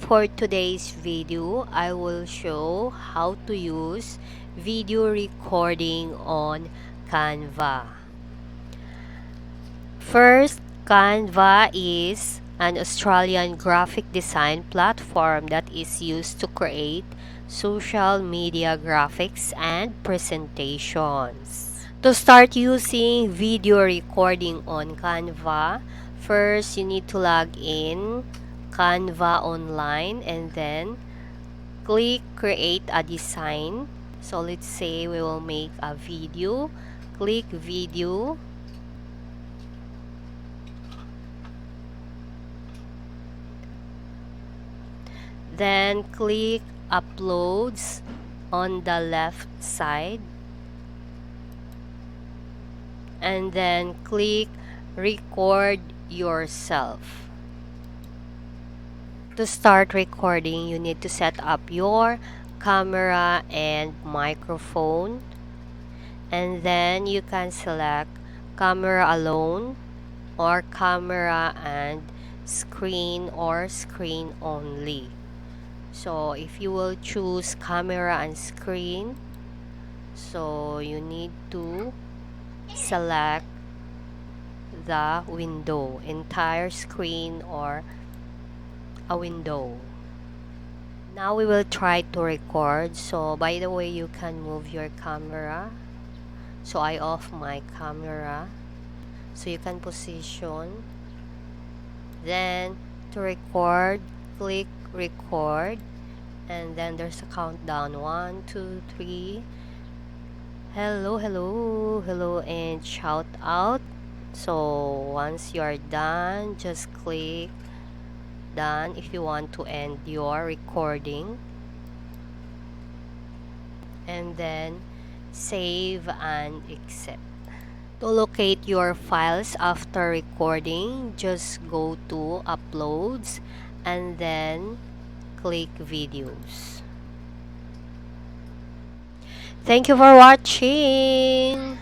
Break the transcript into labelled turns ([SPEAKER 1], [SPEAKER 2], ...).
[SPEAKER 1] for today's video, I will show how to use video recording on Canva. First, Canva is an Australian graphic design platform that is used to create social media graphics and presentations. To start using video recording on Canva, first you need to log in Canva online and then click create a design. So let's say we will make a video. Click video. Then click uploads on the left side. And then click record yourself. To start recording, you need to set up your camera and microphone. And then you can select camera alone or camera and screen or screen only. So if you will choose camera and screen, so you need to select the window, entire screen or a window. Now we will try to record. So by the way, you can move your camera. So I off my camera. So you can position. Then to record, click record. And then there's a countdown. 1, 2, 3. Hello, hello, hello, and shout out. So once you are done, just click done if you want to end your recording, and then save and accept. To locate your files after recording, just go to uploads and then click videos. Thank you for watching.